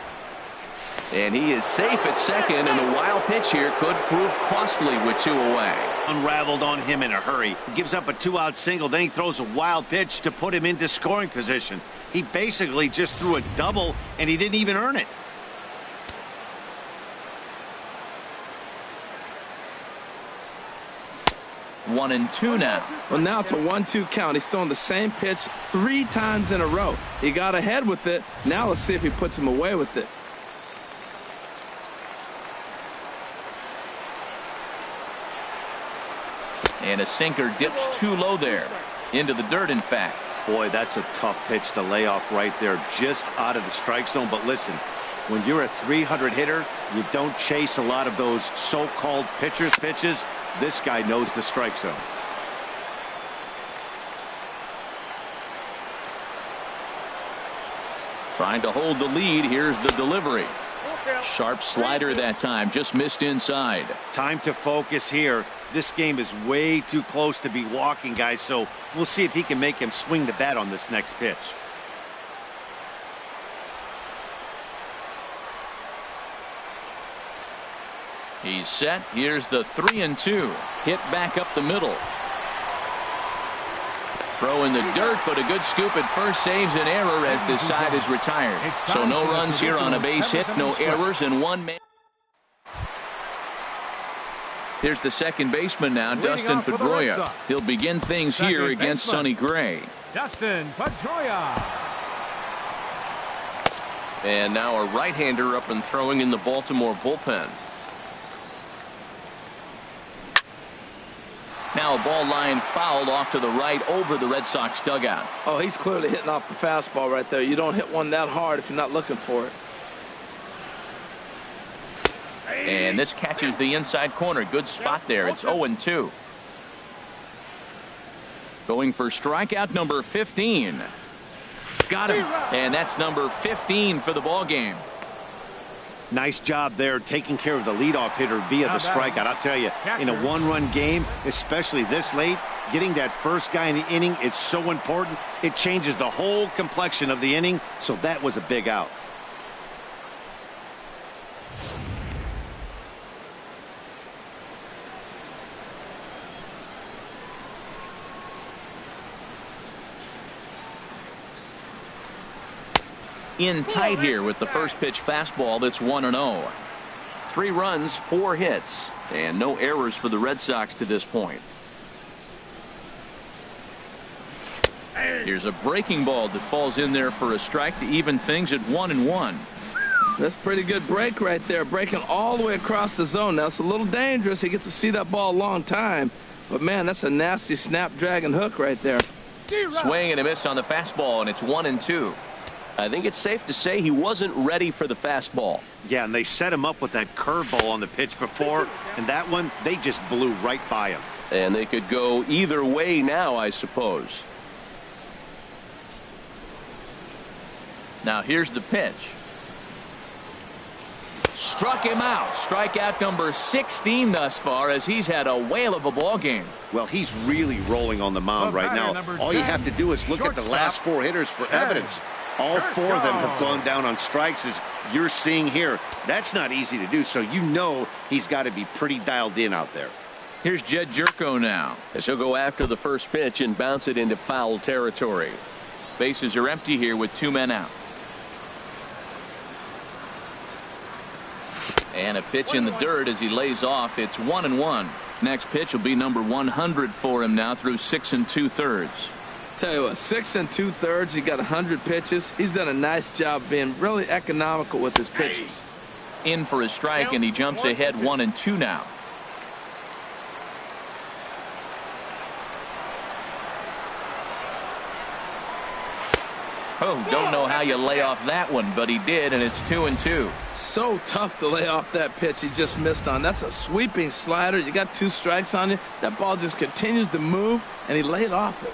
And he is safe at second, and the wild pitch here could prove costly with 2 away. Unraveled on him in a hurry. He gives up a 2-out single, then he throws a wild pitch to put him into scoring position. He basically just threw a double, and he didn't even earn it. One and two now. Well, now it's a 1-2 count. He's thrown the same pitch 3 times in a row. He got ahead with it. Now let's see if he puts him away with it. And a sinker dips too low there. Into the dirt, in fact. Boy, that's a tough pitch to lay off right there, just out of the strike zone. But listen, when you're a 300 hitter, you don't chase a lot of those so-called pitcher's pitches. This guy knows the strike zone. Trying to hold the lead. Here's the delivery. Sharp slider that time, just missed inside. Time to focus here. This game is way too close to be walking, guys, so we'll see if he can make him swing the bat on this next pitch. He's set. Here's the 3-2. Hit back up the middle. Throw in the dirt, but a good scoop at first saves an error as this side is retired. So no runs here on a base hit, no errors, and 1 man. Here's the second baseman now, Dustin Pedroia. He'll begin things here against Sonny Gray. Dustin Pedroia. And now a right-hander up and throwing in the Baltimore bullpen. Now a ball line fouled off to the right over the Red Sox dugout. Oh, he's clearly hitting off the fastball right there. You don't hit one that hard if you're not looking for it. And this catches the inside corner. Good spot there. It's 0-2. Going for strikeout number 15. Got him. And that's number 15 for the ball game. Nice job there taking care of the leadoff hitter via the strikeout. I'll tell you, in a 1-run game, especially this late, getting that first guy in the inning is so important. It changes the whole complexion of the inning, so that was a big out. In tight here with the first pitch fastball that's 1-0. 3 runs, 4 hits, and no errors for the Red Sox to this point. Here's a breaking ball that falls in there for a strike to even things at 1-1. That's pretty good break right there, breaking all the way across the zone. Now it's a little dangerous. He gets to see that ball a long time, but man, that's a nasty snapdragon hook right there. Swing and a miss on the fastball, and it's 1-2. I think it's safe to say he wasn't ready for the fastball. Yeah, and they set him up with that curveball on the pitch before, and that one, they just blew right by him. And they could go either way now, I suppose. Now here's the pitch. Struck him out. Strikeout number 16 thus far, as he's had a whale of a ball game. Well, he's really rolling on the mound right now. All you have to do is look at the last 4 hitters for evidence. All 4 of them have gone down on strikes, as you're seeing here. That's not easy to do, so you know he's got to be pretty dialed in out there. Here's Jed Jerko now, as he'll go after the first pitch and bounce it into foul territory. Bases are empty here with 2 men out. And a pitch in the dirt as he lays off. It's 1-1. Next pitch will be number 100 for him now through 6 2/3. Tell you what, 6 2/3. He got 100 pitches. He's done a nice job being really economical with his pitches. In for a strike, and he jumps ahead 1-2 now. Oh, don't know how you lay off that one, but he did, and it's 2-2. So tough to lay off that pitch he just missed on. That's a sweeping slider. You got 2 strikes on you. That ball just continues to move, and he laid off it.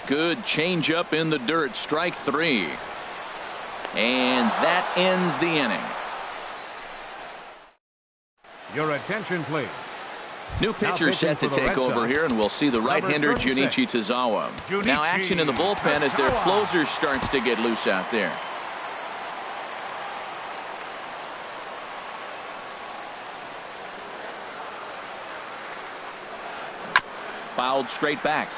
Good changeup in the dirt. Strike 3. And that ends the inning. Your attention, please. New pitcher set to take over here, and we'll see the right-hander Junichi Tozawa. Now action in the bullpen as their closer starts to get loose out there. Fouled straight back.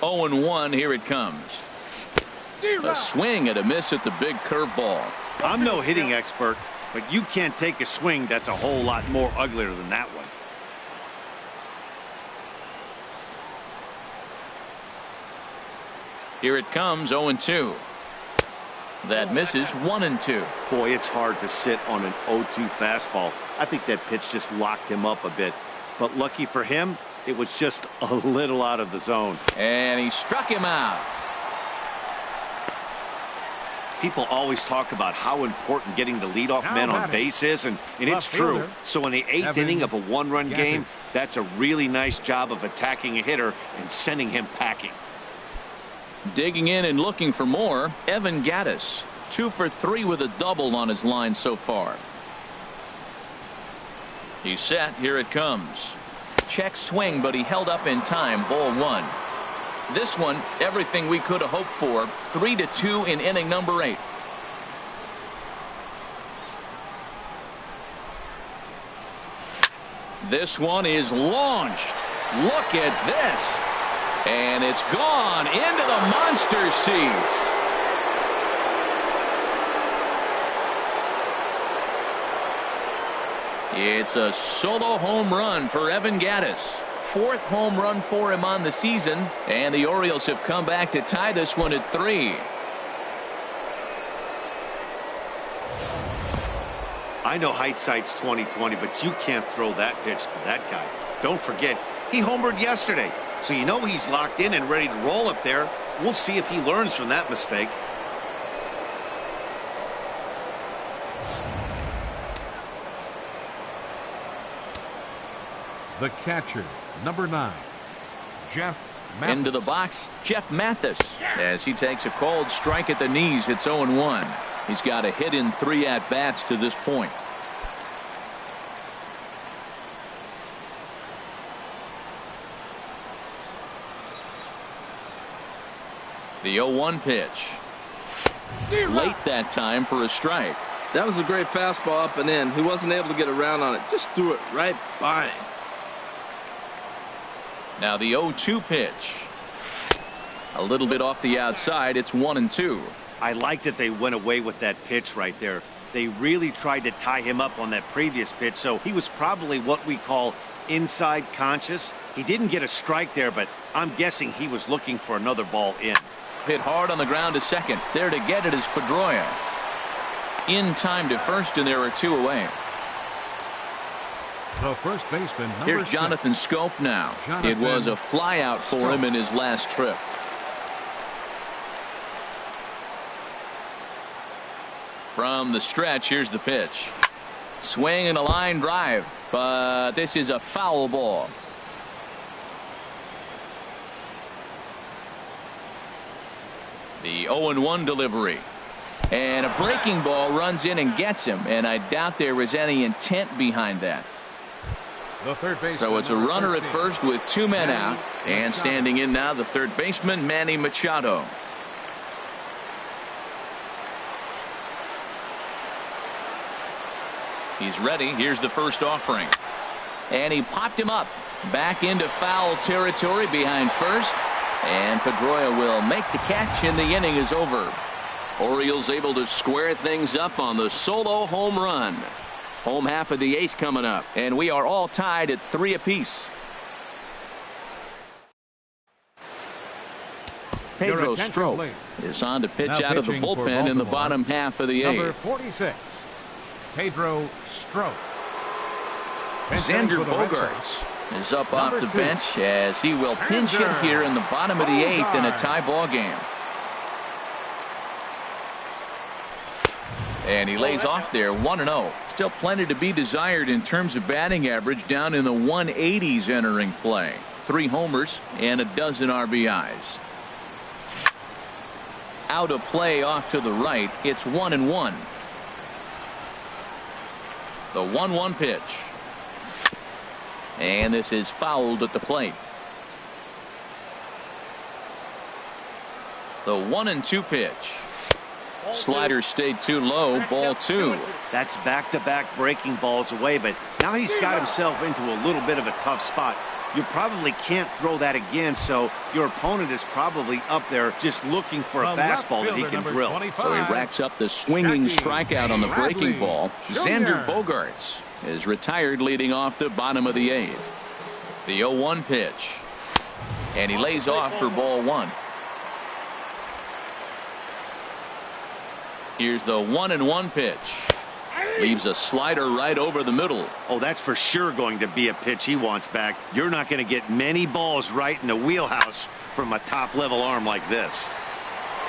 Oh, and 1, here it comes. A swing and a miss at the big curveball. I'm no hitting expert, but you can't take a swing that's a whole lot more uglier than that one. Here it comes, 0-2. That misses, 1-2. Boy, it's hard to sit on an 0-2 fastball. I think that pitch just locked him up a bit. But lucky for him, it was just a little out of the zone. And he struck him out. People always talk about how important getting the leadoff man on base is, and it's true. So in the 8th inning of a one-run game, that's a really nice job of attacking a hitter and sending him packing. Digging in and looking for more, Evan Gattis. 2 for 3 with a double on his line so far. He's set. Here it comes. Check swing, but he held up in time. Ball 1. This one, everything we could have hoped for. 3-2 in inning number 8. This one is launched. Look at this. And it's gone into the monster seats. It's a solo home run for Evan Gattis. 4th home run for him on the season, and the Orioles have come back to tie this one at 3. I know hindsight's 20/20, but you can't throw that pitch to that guy. Don't forget, he homered yesterday, so you know he's locked in and ready to roll up there. We'll see if he learns from that mistake. The catcher, number 9, Jeff Mathis. Into the box, Jeff Mathis, as he takes a cold strike at the knees. It's 0-1. He's got a hit in 3 at-bats to this point. The 0-1 pitch. Late that time for a strike. That was a great fastball up and in. He wasn't able to get around on it. Just threw it right by him. Now the 0-2 pitch. A little bit off the outside. It's 1-2. I like that they went away with that pitch right there. They really tried to tie him up on that previous pitch, so he was probably what we call inside conscious. He didn't get a strike there, but I'm guessing he was looking for another ball in. Hit hard on the ground to second. There to get it is Pedroia. In time to first, and there are 2 away. The first baseman, Here's number Jonathan 6. Scope now. Jonathan It was a flyout for him in his last trip. From the stretch, here's the pitch. Swing and a line drive, but this is a foul ball. The 0-1 delivery. And a breaking ball runs in and gets him, and I doubt there is any intent behind that. The third baseman, So it's a runner at first with 2 men out, and standing in now the third baseman, Manny Machado. He's ready. Here's the first offering. And he popped him up. Back into foul territory behind first. And Pedroia will make the catch, and the inning is over. Orioles able to square things up on the solo home run. Home half of the 8th coming up, and we are all tied at 3 apiece. Pedro Strop is on to pitch out of the bullpen in the bottom half of the 8th. Number 46, Pedro Strop. Xander Bogaerts is up off the bench as he will pinch hit here in the bottom of the 8th in a tie ball game. And he lays off there, 1-0. Still plenty to be desired in terms of batting average, down in the 180s entering play. 3 homers and a dozen RBIs. Out of play off to the right. It's 1-1. The 1-1 pitch. And this is fouled at the plate. The 1-2 pitch. Slider stayed too low. Ball 2. That's back-to-back breaking balls away, but now he's got himself into a little bit of a tough spot. You probably can't throw that again, so your opponent is probably up there just looking for a fastball that he can drill. So he racks up the swinging strikeout on the breaking ball. Xander Bogaerts is retired leading off the bottom of the 8th. The 0-1 pitch. And he lays off for ball 1. Here's the 1-1 pitch. Leaves a slider right over the middle. Oh, that's for sure going to be a pitch he wants back. You're not going to get many balls right in the wheelhouse from a top-level arm like this.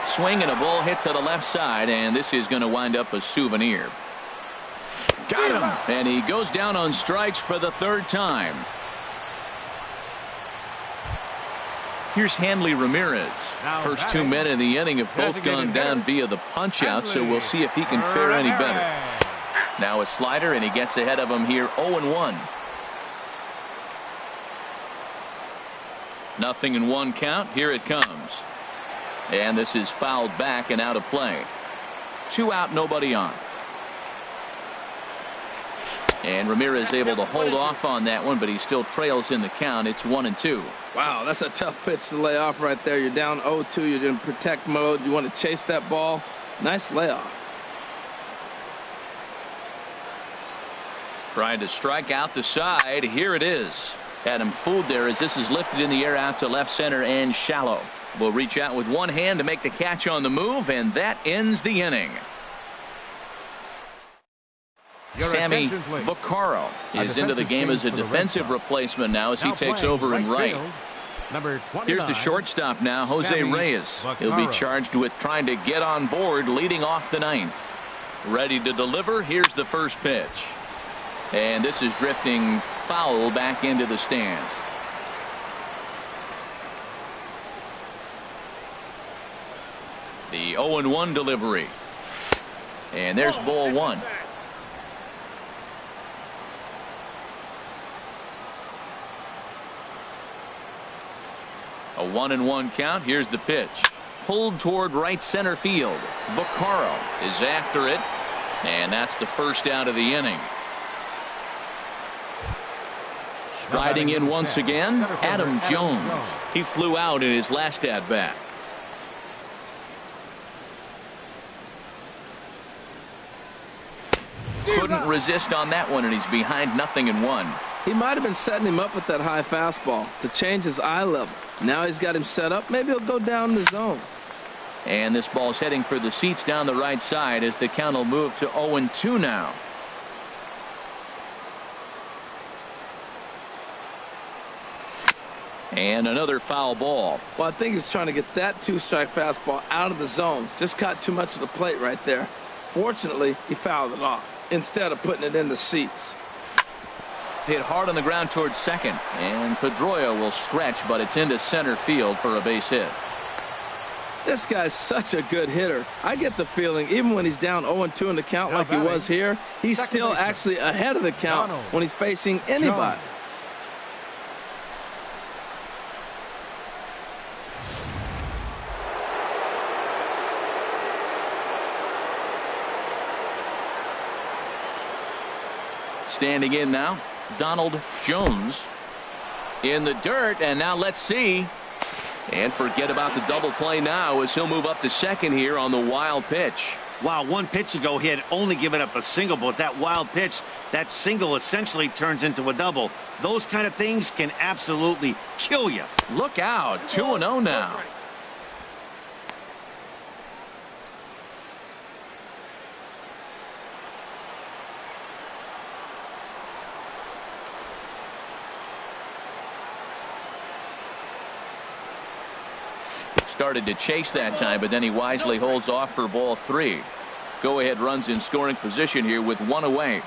Swing and a ball hit to the left side, and this is going to wind up a souvenir. Got him! And he goes down on strikes for the 3rd time. Here's Hanley Ramirez. First 2 men in the inning have both gone down via the punch-out, so we'll see if he can fare any better. Now a slider, and he gets ahead of him here, 0-1. 0-1 count. Here it comes. And this is fouled back and out of play. 2 out, nobody on. And Ramirez able to hold off on that one, but he still trails in the count. It's 1-2. Wow, that's a tough pitch to lay off right there. You're down 0-2. You're in protect mode. You want to chase that ball. Nice layoff. Trying to strike out the side. Here it is. Had him fooled there as this is lifted in the air out to left center and shallow. Will reach out with one hand to make the catch on the move, and that ends the inning. Sammy Vaccaro is into the game as a defensive replacement now as he takes over in right. Here's the shortstop now, Jose Reyes. He'll be charged with trying to get on board leading off the 9th. Ready to deliver. Here's the first pitch. And this is drifting foul back into the stands. The 0-1 delivery. And there's ball 1. A 1-1 count. Here's the pitch. Pulled toward right center field. Vaccaro is after it. And that's the first out of the inning. Riding in once again, Adam Jones. He flew out in his last at-bat. Couldn't resist on that one, and he's behind 0-1. He might have been setting him up with that high fastball to change his eye level. Now he's got him set up. Maybe he'll go down the zone. And this ball's heading for the seats down the right side as the count will move to 0-2 now. And another foul ball. Well, I think he's trying to get that 2-strike fastball out of the zone. Just caught too much of the plate right there. Fortunately, he fouled it off instead of putting it in the seats. Hit hard on the ground towards second, and Pedroia will stretch, but it's into center field for a base hit. This guy's such a good hitter. I get the feeling even when he's down 0-2 in the count like he was here, he's still actually ahead of the count when he's facing anybody. Standing in now, Donald Jones in the dirt, and now let's see. And forget about the double play now as he'll move up to second here on the wild pitch. Wow, 1 pitch ago he had only given up a single, but that wild pitch, that single essentially turns into a double. Those kind of things can absolutely kill you. Look out, 2-0 now. Started to chase that time, but then he wisely holds off for ball 3. Go ahead runs in scoring position here with 1 away.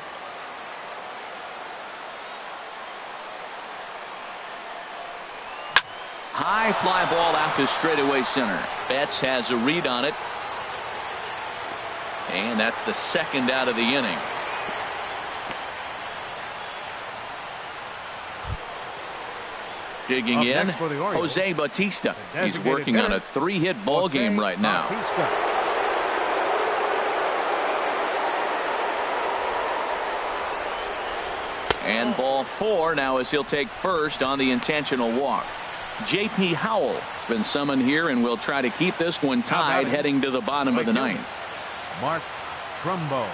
High fly ball out to straightaway center. Betts has a read on it. And that's the second out of the inning. Digging Up in, next for the Orioles, Jose Bautista. the He's working on a designated 3-hit ball Jose game right now. Bautista. And ball 4 now as he'll take first on the intentional walk. J.P. Howell has been summoned here and will try to keep this one tied heading to the bottom of the ninth. Mark Trumbo.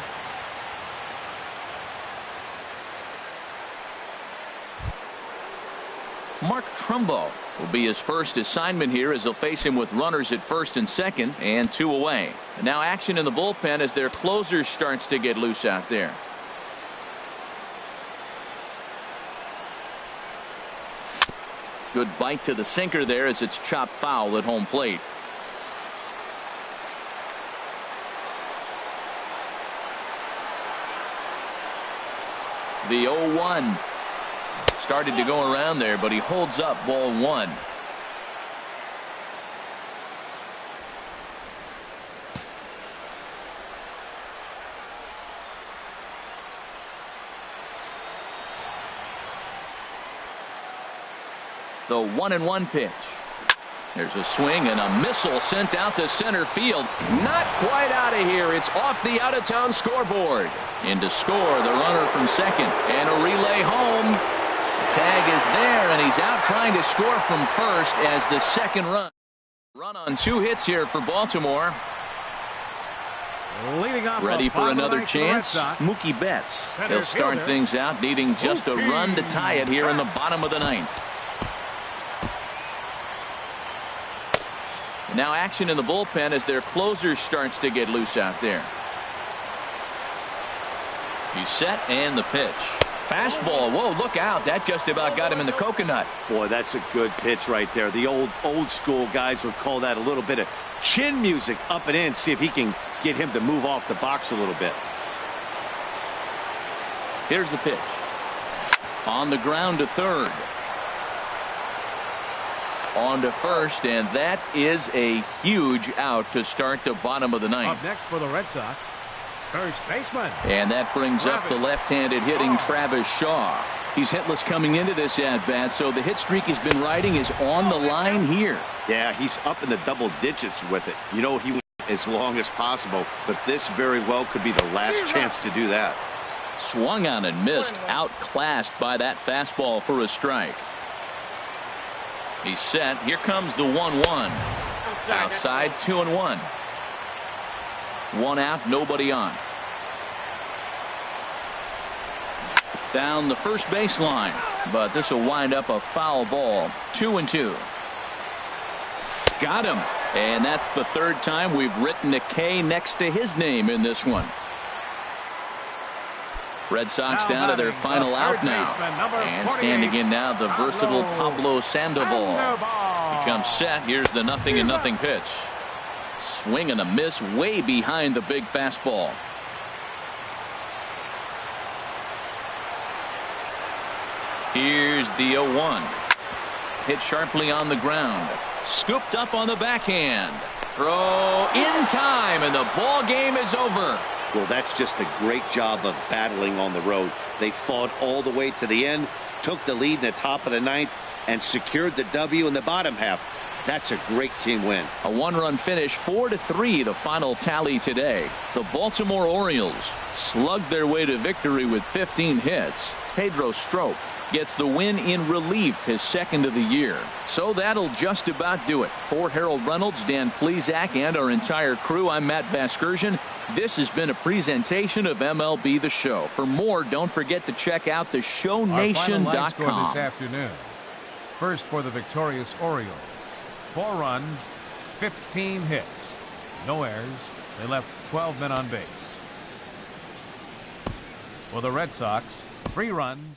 Mark Trumbo will be his first assignment here as they'll face him with runners at first and second and 2 away. And now action in the bullpen as their closer starts to get loose out there. Good bite to the sinker there as it's chopped foul at home plate. The 0-1 started to go around there, but he holds up ball 1. The 1-1 pitch. There's a swing and a missile sent out to center field. Not quite out of here. It's off the out-of-town scoreboard. In to score the runner from second. And a relay home. The tag is there, and he's out trying to score from first as the second run. Run on 2 hits here for Baltimore. Leading off Ready for another chance? Sox, Mookie Betts. center They'll start fielder, things out needing just a run to tie it here in the bottom of the ninth. Now action in the bullpen as their closer starts to get loose out there. He's set and the pitch. Fastball. Whoa, look out. That just about got him in the coconut. Boy, that's a good pitch right there. The old school guys would call that a little bit of chin music up and in. See if he can get him to move off the box a little bit. Here's the pitch. On the ground to third. On to first, and that is a huge out to start the bottom of the ninth. Up next for the Red Sox, first baseman. And that brings up the left-handed hitting Travis Shaw. He's hitless coming into this at-bat, so the hit streak he's been riding is on the line here. Yeah, he's up in the double digits with it. You know, he went as long as possible, but this very well could be the last chance to do that. Swung on and missed, outclassed by that fastball for a strike. He's set. Here comes the 1-1. Outside, 2-1. 1 out, nobody on. Down the first baseline, but this will wind up a foul ball. 2-2. Got him. And that's the 3rd time we've written a K next to his name in this one. Red Sox down to their final out now. And standing in now, the versatile Pablo Sandoval. He comes set. Here's the 0-0 pitch. Swing and a miss way behind the big fastball. Here's the 0-1. Hit sharply on the ground. Scooped up on the backhand. Throw in time, and the ball game is over. Well, that's just a great job of battling on the road. They fought all the way to the end, took the lead in the top of the ninth, and secured the W in the bottom half. That's a great team win. A 1-run finish, 4-3, the final tally today. The Baltimore Orioles slugged their way to victory with 15 hits. Pedro Strop gets the win in relief, his 2nd of the year. So that'll just about do it. For Harold Reynolds, Dan Plesac, and our entire crew, I'm Matt Vasgersian. This has been a presentation of MLB The Show. For more, don't forget to check out theshownation.com. This afternoon. First for the victorious Orioles. 4 runs, 15 hits. No errors. They left 12 men on base. For the Red Sox, 3 runs,